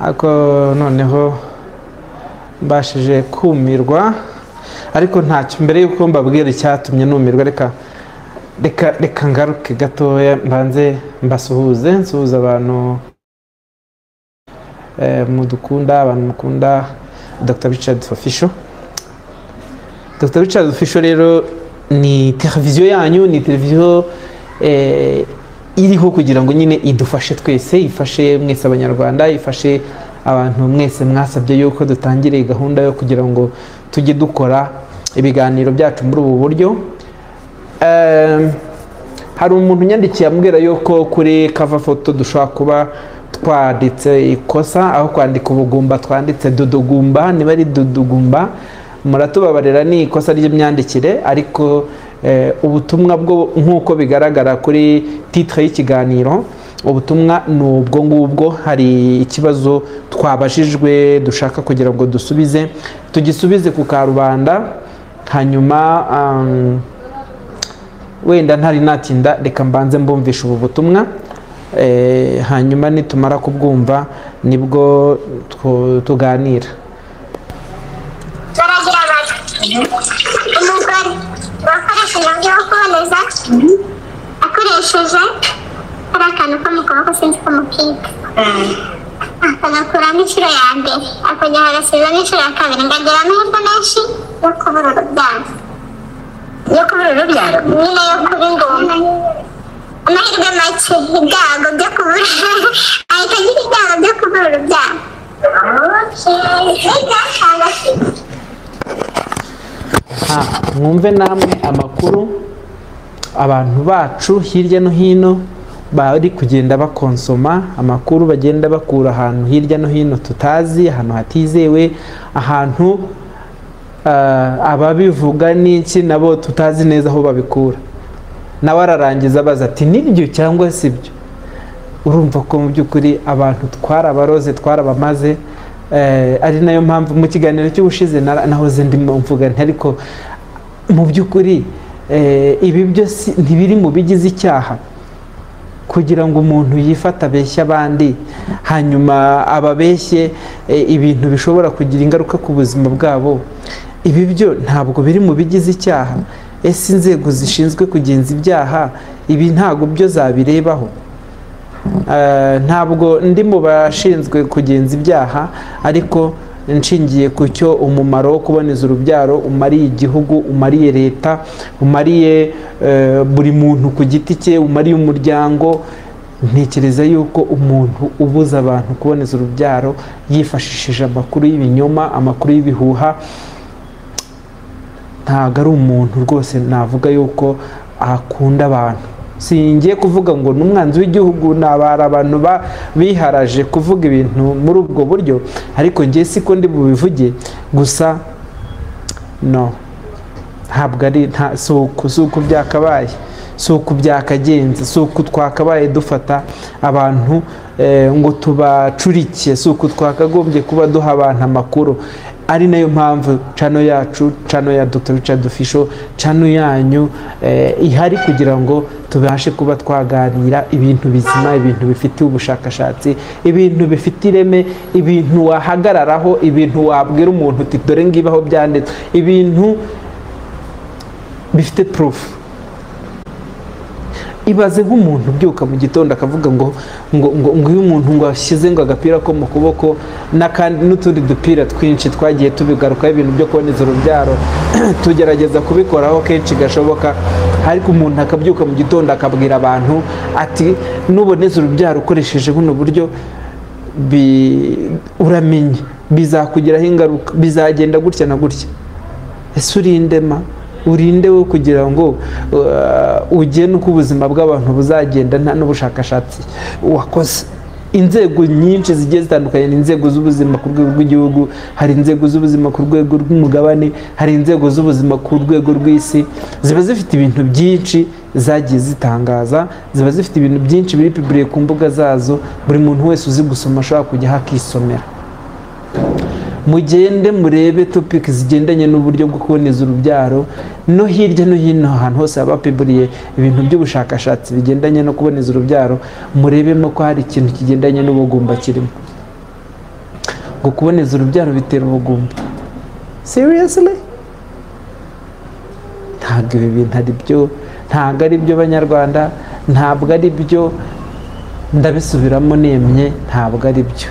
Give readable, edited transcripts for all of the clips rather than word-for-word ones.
ariko noneho mbashije kumirwa, ariko ntacyo. Mbere y'uko mbabwira icyatumye numirwa, reka ngaruke gatoya mbanze mbasuhuze, nsuhuza abantu mudukunda, abantu mukunda Dr. Richard Official. Dr. Richard Official rero ni televiziyo yanyu, ni televiziyo iriho kugira ngo nyine idufashe twese, ifashe mwese abanyarwanda, ifashe abantu mwese mwasabye yuko dutangire gahunda yo kugira ngo tujye dukora ibiganiro byacu muri ubu buryo. Hari umuntu nyandikiye ambwira yuko kuri cover photo dushobora kuba twanditse ikosa, aho kwandika ubugumba twanditse dudugumba, niba ari dudugumba muratubabarira, ni ikosa ry'imyandikire, ariko ubutumwa bwo nk'uko bigaragara kuri titre y'ikiganiro, ubutumwa ni ubwo ngubwo. Hari ikibazo twabajijwe dushaka kugira ngo dusubize, tugisubize ku karubanda, hanyuma wenda ntari natinda, reka mbanze mbumvisha ubu butumwa, hanyuma nitumara kubwumva nibwo tuganira. Umugore wakoresheje uburyo bwo kuboneza akoresheje hari akantu ko mu kuboko sinzi ko mupika, akagakuramo inshuro ya mbere, akongera agasubizamo inshuro ya kabiri, ngagira amahirwe menshi yo kubura urubyaro, nyine yo kuba ingumba, amahirwe make, ibyago byo kubura ahita agira ibyago byo kubura urubyaro. Mwumve namwe amakuru abantu bacu hirya no hino bari kugenda bakonsoma, amakuru bagenda bakura ahantu hirya no hino tutazi, ahantu hatizewe, ahantu ababivuga n'iki nabo tutazi neza aho babikura. Nawe ararangiza abaza ati nibyo cyangwa si byo. Urumva ko mu by'ukuri abantu twarabaroze, twarabamaze. Ari nayo mpamvu mu kiganiro cy'ubushize nahoze ndimo mvuga nti ariko mu by'ukuri ibi byose ntibiri mu bigize icyaha, kugira ngo umuntu yifata abeshya abandi hanyuma ababeshye ibintu bishobora kugira ingaruka ku buzima bwabo. Ibi byo ntabwo biri mu bigize icyaha. Ese inzego zishinzwe kugenza ibyaha ibi ntabwo byo zabirebaho? Ntabwo ndi mu bashinzwe kugenza ibyaha, ariko nshingiye ku cyo umumaro wo kuboneza urubyaro umariye igihugu, umariye leta, umariye buri muntu ku giti cye, umariye umuryango, ntekereza yuko umuntu ubuza abantu kuboneza urubyaro yifashishije amakuru y'ibinyoma, amakuru y'ibihuha, ntabwo ari umuntu rwose navuga yuko akunda abantu. Singiye kuvuga ngo n'umwanzi w'igihugu nabara abantu biharaje kuvuga ibintu muri ubwo buryo, ariko ngiye siko ndi bubivuge, gusa no, ntabwo ari suku byakabaye, suku byakagenze, suku twakabaye dufata abantu ngo tubacurike, suku twakagombye kuba duha abantu amakuru. Ari nayo mpamvu channel yacu, channel ya Dr. Richard Official, channel yanyu ihari kugira ngo tubashe kuba twaganira ibintu bizima, ibintu bifitiye ubushakashatsi, ibintu bifite ireme, ibintu wahagararaho, ibintu wabwira umuntu uti dore ngibaho byanditse, ibintu bifite proof. Ibaze nk'umuntu ubyuka mu gitondo akavuga ngo uyu muntu ngo ashyize ngo agapira ko mu kuboko n'akandi n'utundi dupira twinshi twagiye tubigarukaho ibintu byo kuboneza urubyaro tugerageza kubikoraho kenshi gashoboka, ariko umuntu akabyuka mu gitondo akabwira abantu ati nuboneza urubyaro ukoresheje buno buryo uramenye bizakugiraho ingaruka, bizagenda gutya na gutya. Ese urinde wo kugira ngo ugene uko ubuzima bw'abantu buzagenda nta n'ubushakashatsi wakoze. Inzego nyinshi zigiye zitandukanye, ni inzego z'ubuzima ku rwego rw'igihugu, hari inzego z'ubuzima ku rwego rw'umugabane, hari inzego z'ubuzima ku rwego rw'isi, ziba zifite ibintu byinshi zagiye zitangaza, ziba zifite ibintu byinshi biri publiye ku mbuga zazo, buri muntu wese uzi gusoma ashobora kujya hakisomera. Mugende murebe topic zigendanye n'uburyo bwo kuboneza urubyaro, no hirya no hino ahantu hose abapiburiye ibintu by'ubushakashatsi bigendanye no kuboneza urubyaro, murebemo ko hari ikintu kigendanye n'ubugumba kirimo. ngo kuboneza urubyaro bitera ubugumba. Seriously? Ntabwo ibi bintu ari byo, ntabwo ari byo banyarwanda, ntabwo ari byo, ndabisubiramo nemye, ntabwo ari byo.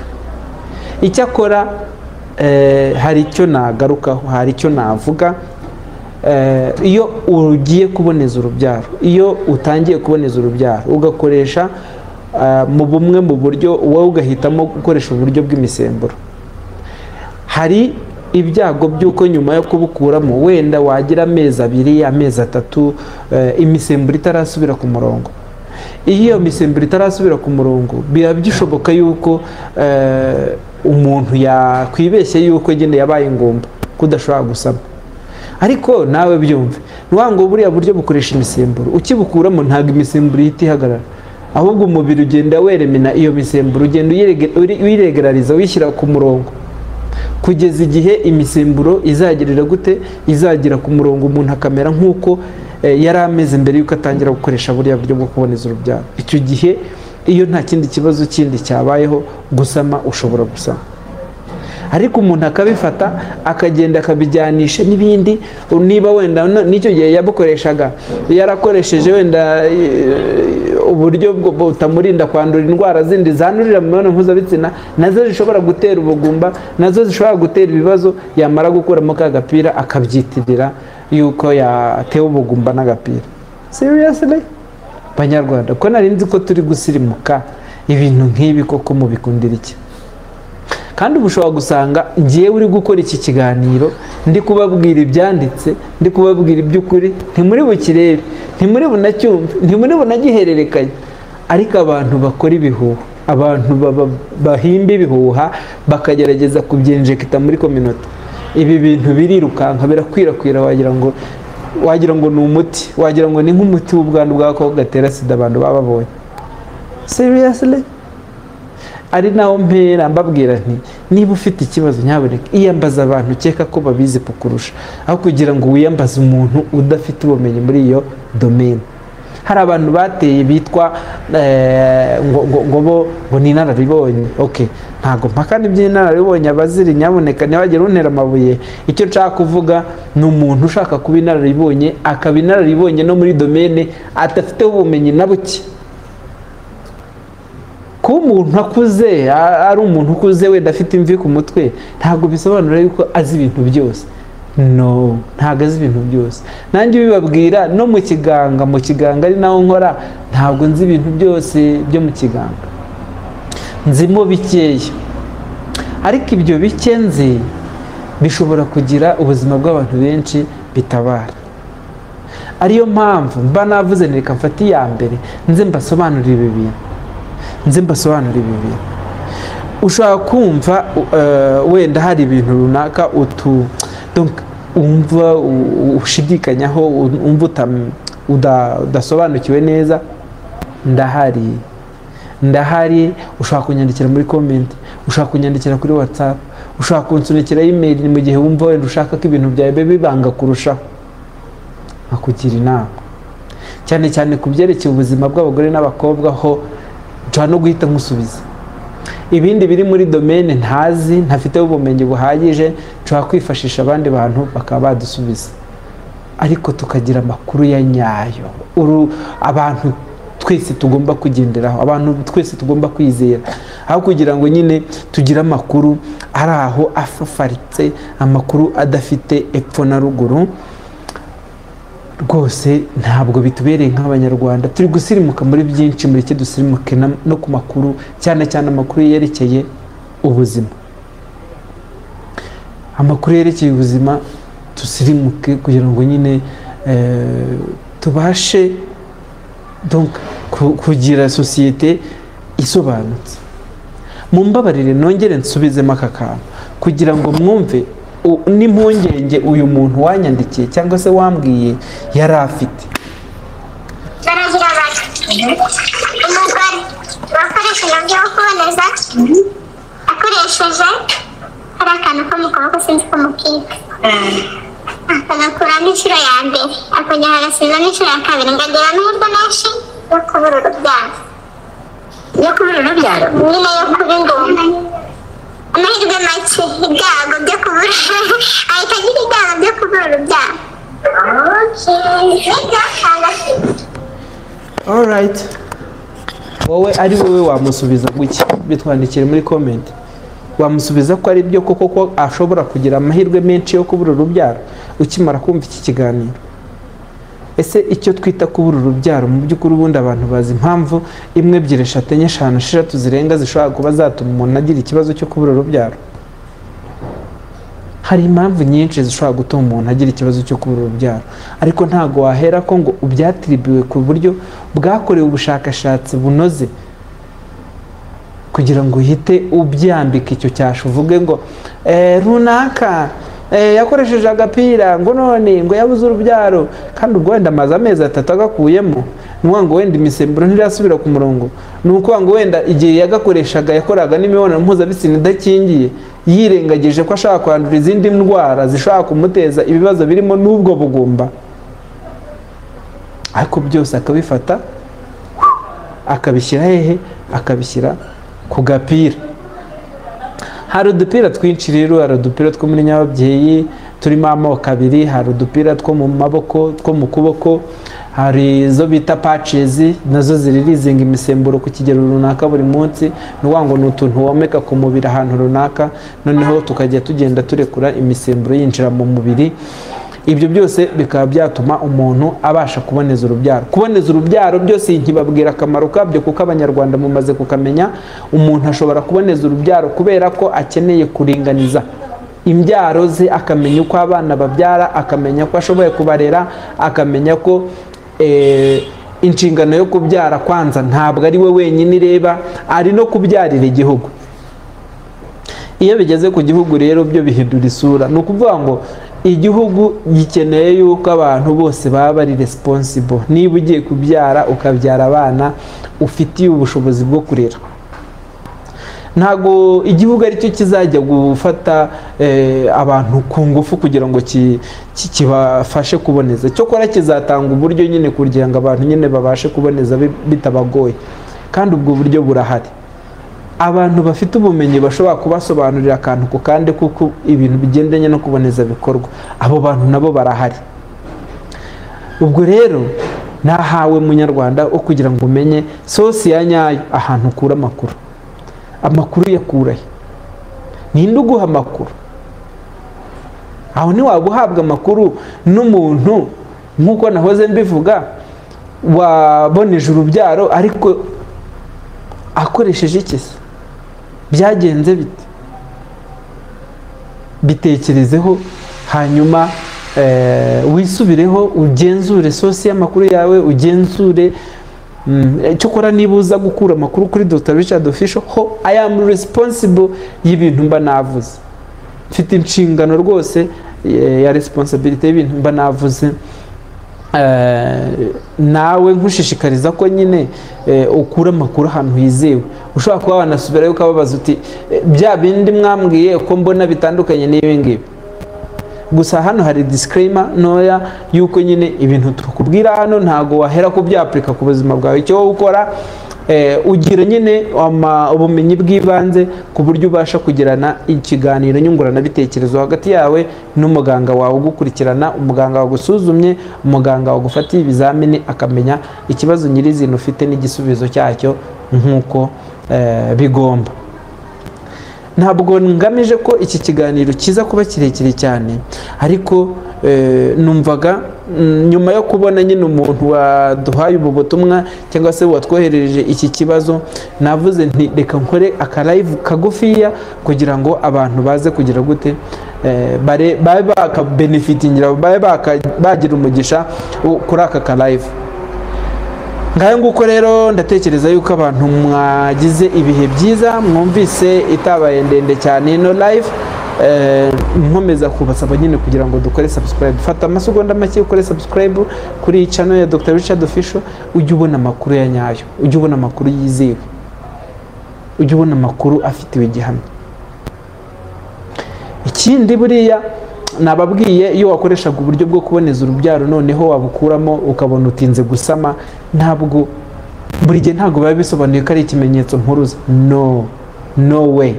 Icyakora hari icyo nagarukaho, hari icyo navuga. Iyo ugiye kuboneza urubyaro, iyo utangiye kuboneza urubyaro ugakoresha mu bumwe mu buryo, wowe ugahitamo gukoresha uburyo bw'imisemburo, hari ibyago by'uko nyuma yo kubukuramo wenda wagira amezi 2, amezi 3 imisemburo itarasubira ku murongo. Iyo misemburo itarasubira ku murongo biba bishoboka yuko umuntu yakwibeshye yuko gende yabaye ingumba kudashobora gusama. Ariko nawe byumve, nwango buriya buryo bukoresha imisemburo, ukibukuramo ntabwo imisemburo ihita ihagarara, ahubwo umubiri ugenda weremena iyo misemburo, ugenda uyiregerariza, uyishyira ku murongo kugeza igihe imisemburo izagirira gute, izagira ku murongo, umuntu akamera nk'uko yari ameze mbere yuko atangira gukoresha buriya buryo bwo kuboneza urubyaro. Icyo gihe iyo nta kindi kibazo kindi cyabayeho, gusama ushobora gusama. Ariko umuntu akabifata akagenda akabijyanisha n'ibindi, niba wenda n'icyo gihe yabukoreshaga yarakoresheje wenda uburyo butamurinda kwandura indwara zindi zandurira mu mibonano mpuzabitsina, nazo zishobora gutera ubugumba, nazo zishobora gutera ibibazo, yamara gukuramo ka gapira akabyitirira yuko yatewe ubugumba n'agapira. Seriously? Banyarwanda, ko nari nzi ko turi gusirimuka, ibintu nk'ibi koko mubikundira iki? Kandi ubushobora gusanga ngiye uri gukora iki kiganiro ndi kubabwira ibyanditse, ndi kubabwira iby'ukuri, ntimuri bukirebe, ntimuri bunacyumve, ntimuri bunagihererekanye. Ariko abantu bakora ibihuha, abantu bahimba ibihuha bakagerageza kubyinjekita muri community, ibi bintu birirukanka birakwirakwira, wagira ngo ni umuti, wagira ngo ni nk'umuti w'ubwandu bw'agakoko gatera sida abantu bababonye. Seriously? Ari naho mpera mbabwira nti, niba ufite ikibazo nyaboneka iyambaza abantu ukeka ko babizi kukurusha, aho kugira ngo wiyambaze umuntu udafite ubumenyi muri iyo domaine. Hari abantu bateye bitwa ngo ni inararibonye. Okay, ntago mpaka n'iby'inararibonye abaziri, nyaboneka ntibagire untera amabuye. Icyo nshaka kuvuga ni umuntu ushaka kuba inararibonye, akaba inararibonye no muri domaine adafiteho ubumenyi na buke. Kuba umuntu akuze, ari umuntu ukuze wenda afite imvi ku mutwe, ntabwo bisobanura yuko azi ibintu byose. No, ntabwo azi ibintu byose. Nanjye ubibabwira no mu kiganga ari naho nkora, ntabwo nzi ibintu byose byo mu kiganga, nzimo bikeya. Ariko ibyo bike nzi bishobora kugira ubuzima bw'abantu benshi bitabara. Ariyo mpamvu mba navuze reka mfate iya mbere nze mbasobanurira ibi bintu, ushobora kumva wenda hari ibintu runaka umva ushidikanyaho, umva udasobanukiwe neza. Ndahari, ushobora kunyandikira muri comment, ushobora kunyandikira kuri WhatsApp, ushobora kunsunikira email mu gihe wumva wenda ushaka ko ibintu byawe bibanga kurushaho, nkakugira inama cyane cyane ku byerekeye ubuzima bw'abagore n'abakobwa. Ho nshobora no guhita nkusubiza ibindi biri muri domaine ntazi, ntafiteho ubumenyi buhagije, nshobora kwifashisha abandi bantu bakaba badusubiza, ariko tukagira amakuru ya nyayo. Abantu twese tugomba kugenderaho, abantu twese tugomba kwizera, aho kugira ngo nyine tugire amakuru ari aho afafaritse, amakuru adafite epfo na ruguru. Rwose ntabwo bitubereye nk'abanyarwanda, turi gusirimuka muri byinshi, muri cyo dusirimuke no ku makuru, cyane cyane amakuru yerekeye ubuzima. Amakuru yerekeye ubuzima dusirimuke kugira ngo nyine tubashe kugira sosiyete isobanutse. Mumbabarire nongere nsubizemo aka kantu kugira ngo mwumve n'impungenge uyu muntu wanyandikiye cyangwa se wambwiye yari afite. Baragira bati umugore wakoresha uburyo bwo kuboneza akoresheje hari akantu ko mu kaboko sinzi ko mukika, akanakuramo inshuro ya mbere akongera agasubizamo inshuro ya kabiri, ngagira amahirwe menshi yo kubura urubyaro, nyine yo kuba ingumba. Amahirwe amahirwe make ibyago byo kubura ahita agira ibyago byo kubura urubyaro. alright, wowe ari wowe wamusubiza guki? Bitwandikire muri comment. Wamusubiza ko ari byo koko ko ashobora kugira amahirwe menshi yo kubura urubyaro ukimara kumva iki kiganiro? Ese icyo twita kubura urubyaro mu by'ukuri ubundi abantu bazi impamvu 1, 2, 3, 4, 5, 6 zirenga zishobora kuba zatuma umuntu agira ikibazo cyo kubura urubyaro? Hari impamvu nyinshi zishobora gutuma umuntu agira ikibazo cyo kubura urubyaro, ariko ntago wahera ko ngo ubyatribuwe ku buryo bwakorewe ubushakashatsi bunoze kugira ngo uhite ubyambika icyo cyasha uvuge ngo runaka yakoresheje agapira ngo none ngo yabuze urubyaro, kandi ubwo wenda amaze amezi 3 agakuyemo. Nuwa ngo wenda imisemburo ntirasubira ku murongo, nuko ngo wenda igihe yagakoreshaga yakoraga n'imibonano mpuzabitsina idakingiye, yirengagije ko ashaka kwandura izindi ndwara zishobora kumuteza ibibazo birimo n'ubwo bugumba, ariko byose akabifata akabishyira hehe? Akabishyira ku gapira. Hari udupira twinshi rero, hari udupira two muri nyababyeyi turimo amoko abiri, hari udupira two mu maboko, two mu kuboko, hari izo bita patches, nazo ziririzinga imisemburo ku kigero runaka buri munsi. Nuwa ngo n'utuntu womeka ku mubiri ahantu runaka, noneho tukajya tugenda turekura imisemburo yinjira mu mubiri. Ibyo byose bikaba byatuma umuntu abasha kuboneza urubyaro. Kuboneza urubyaro byose nkibabwira akamaro kabyo kuko abanyarwanda mumaze kukamenya. Umuntu ashobora kuboneza urubyaro kubera ko akeneye kuringaniza imbyaro ze, akamenya uko abana babyara, akamenya ko ashoboye kubarera, akamenya ko inshingano yo kubyara kwanza ntabwo ari we wenyine ireba, ari no kubyarira igihugu. Iyo bigeze ku gihugu rero byo bihindura isura. Ni ukuvuga ngo igihugu gikeneye yuko abantu bose baba bari responsible. Niba ugiye kubyara ukabyara abana ufitiye ubushobozi bwo kurera, ntago igihugu ari cyo kizajya gufata abantu ku ngufu kugira ngo kibafashe kuboneza. Cyokora kizatanga uburyo nyine kugira ngo abantu nyine babashe kuboneza bitabagoye, kandi ubwo buryo burahari. Abantu bafite ubumenyi bashobora kubasobanurira akantu ku kandi kuko ibintu bigendanye no kuboneza bikorwa, abo bantu nabo barahari. Ubwo rero nahawe munyarwanda wo kugira ngo umenye sosi ya nyayo ahantu ukura amakuru. Amakuru yakurahe? Ninde uguha amakuru? Aho ni waba uhabwa amakuru n'umuntu nk'uko nahoze mbivuga waboneje urubyaro ariko akoresheje iki se? Byagenze bite? Bitekerezeho hanyuma wisubireho, ugenzure sosi y'amakuru yawe, ugenzure. Cyokora niba uza gukura amakuru kuri Dr. Richard Official, ho I am responsible y'ibintu mba navuze. Mfite inshingano rwose ya responsibility y'ibintu mba navuze. Nawe nkushishikariza ko nyine ukura amakuru ahantu hizewe. Ushobora kuba wanasubirayo ukababaza uti bya bindi mwambwiye ko mbona bitandukanye n'ibi ngibi. Gusa hano hari disclaimer noya yuko nyine ibintu tukubwira hano ntago wahera ku byaplika ku buzima bwawe. Icyo ukora ugira nyine ubumenyi bw'ibanze ku buryo ubasha kugirana ikiganiro nyungurana bitekerezo hagati yawe n'umuganga wawe ugukurikirana, umuganga wagusuzumye, umuganga wagufatiye ibizamini, akamenya ikibazo nyirizina ufite n'igisubizo cyacyo nk'uko bigomba. Ntabwo ngamije ko iki kiganiro kiza kuba kirekire cyane, ariko numvaga nyuma yo kubona nyine umuntu waduhaye ubu butumwa cyangwa se watwoherereje iki kibazo, navuze nti reka nkore aka live kagufiya kugira ngo abantu baze kugira gute babe bakabenefitingira, babe bagira umugisha kuri aka ka live. Ngaho nguko rero ndatekereza yuko abantu mwagize ibihe byiza, mwumvise itabaye ndende cyane no live. Nkomeza kubasaba nyine kugira ngo dukore subscribe. Fata amasegonda make ukore subscribe kuri channel ya Dr. Richard Official, ujye ubona amakuru ya nyayo, ujye ubona amakuru yizewe, ujye ubona amakuru afitiwe gihamya. Ikindi buriya nababwiye, iyo wakoreshaga uburyo bwo kuboneza urubyaro noneho wabukuramo ukabona utinze gusama, ntabwo buri gihe ntabwo biba bisobanuye ko ari ikimenyetso mpuruza. No way.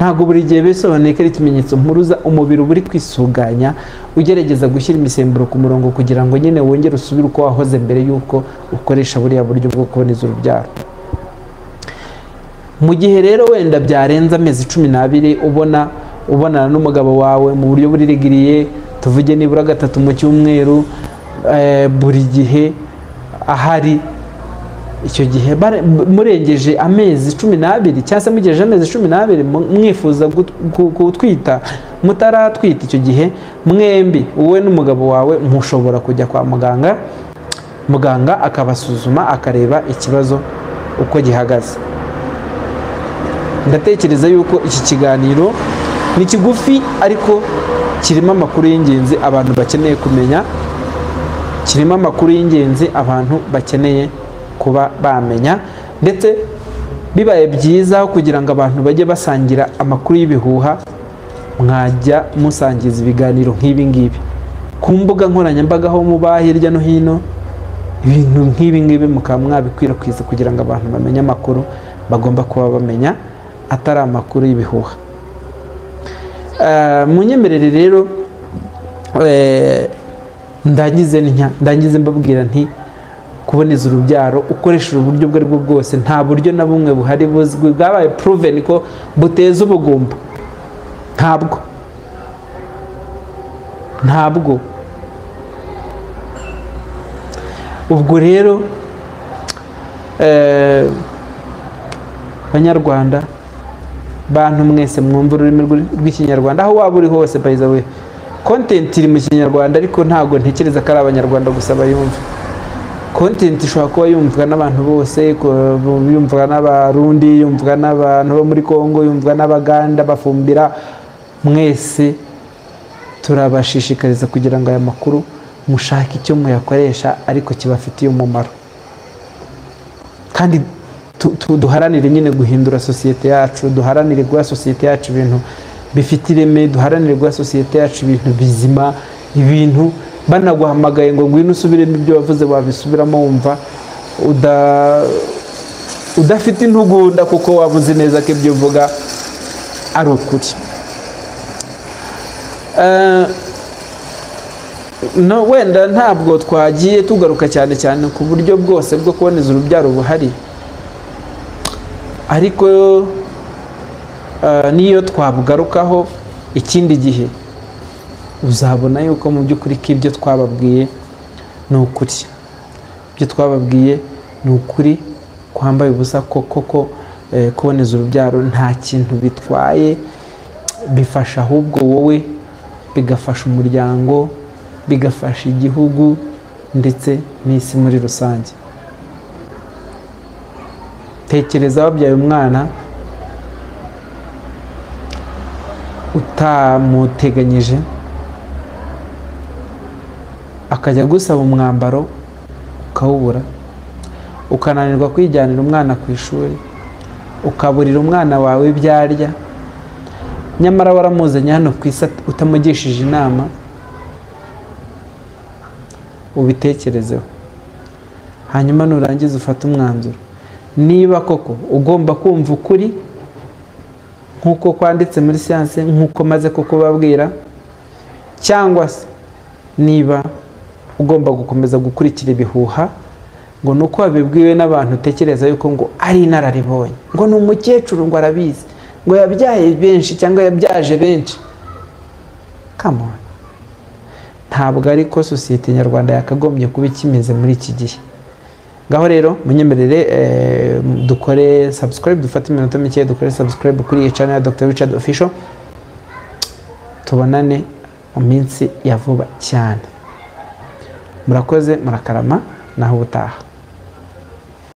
ntabwo buri gihe bisobanuye ko ari ikimenyetso mpuruza umubiri uba uri kwisuganya ugerageza gushyira imisemburo ku murongo kugira ngo nyine wongere usubire uko wahoze mbere y'uko ukoresha buriya buryo bwo kuboneza urubyaro. Mu gihe rero wenda byarenze amezi 12 ubonana n'umugabo wawe mu buryo buririgiriye, tuvuge nibura 3 mu cyumweru, buri gihe ahari, icyo gihe murengeje amezi 12 cyangwa se mugejeje amezi 12 mwifuza gutwita mutaratwita, icyo gihe mwembi wowe n'umugabo wawe mushobora kujya kwa muganga, muganga akabasuzuma akareba ikibazo uko gihagaze. Ndatekereza yuko iki kiganiro ni kigufi ariko kirimo amakuru y'ingenzi abantu bakeneye kumenya, kirimo amakuru y'ingenzi abantu bakeneye kuba bamenya, ndetse bibaye byiza kugira ngo abantu bajye basangira amakuru y'ibihuha, mwajya musangiza ibiganiro nk'ibi ngibi ku mbuga nkoranyambaga aho muba hirya no hino, ibintu nk'ibi ngibi mukaba mwabikwirakwiza kugira ngo abantu bamenye amakuru bagomba kuba bamenya atari amakuru y'ibihuha. Munyemerere rero ndangize mbabwira nti kuboneza urubyaro ukoresheje uburyo ubwo aribwo bwose, nta buryo na bumwe buhari buzwi bwabaye proven ko buteza ubugumba. Ntabwo. Ubwo rero Banyarwanda, bantu mwese mwumva ururimi rw'ikinyarwanda aho waba uri hose, by the way content iri mu kinyarwanda ariko ntago ntekereza ko ari abanyarwanda gusa bayumva. Content ishobora kuba yumvwa n'abantu bose, yumvwa n'abarundi, yumvwa n'abantu bo muri Kongo, yumvwa n'abaganda bafumbira. Mwese turabashishikariza kugira ngo aya makuru mushake icyo muyakoresha ariko kibafitiye umumaro, kandi duharanire nyine guhindura sosiyete yacu, duharanire guha sosiyete yacu ibintu bifite ireme, duharanire guha sosiyete yacu ibintu bizima, ibintu banaguhamagaye ngo ngwino usubiremo ibyo wavuze wabisubiramo wumva udafite intugunda kuko wavuze neza ko ibyo uvuga ari ukuri. No, wenda ntabwo twagiye tugaruka cyane cyane ku buryo bwose bwo kuboneza urubyaro buhari, ariko niyo twabugarukaho ikindi gihe uzabona yuko mu by'ukuri ko ibyo twababwiye ni ukuri. Ibyo twababwiye ni ukuri, kwambaye ubusa koko kuboneza urubyaro nta kintu bitwaye, bifasha ahubwo wowe, bigafasha umuryango, bigafasha igihugu ndetse n'isi muri rusange. Tekereza wabyaye umwana utamuteganyije, akajya gusaba umwambaro ukawubura, ukananirwa kwijyanira umwana ku ishuri, ukaburira umwana wawe ibyo arya, nyamara waramuzanye hano ku isi utamugishije inama. Ubitekerezeho, hanyuma nurangiza ufate umwanzuro niba koko ugomba kumva ukuri nk'uko kwanditse muri siyanse, nk'uko maze kukubabwira, cyangwa se niba ugomba gukomeza gukurikira ibihuha ngo nuko wabibwiwe n'abantu utekereza yuko ngo ari inararibonye, ngo ni umukecuru, ngo arabizi, ngo yabyaye benshi cyangwa yabyaje benshi. Come on. Ntabwo ariko sosiyete nyarwanda yakagombye kuba ikimeze muri iki gihe. Ngaho rero munyemerere dukore subscribe, dufate iminota mike dukore subscribe kuri iyi channel ya Dr. Richard Official. Tubonane mu minsi ya vuba cyane. Murakoze, murakarama, naho ubutaha.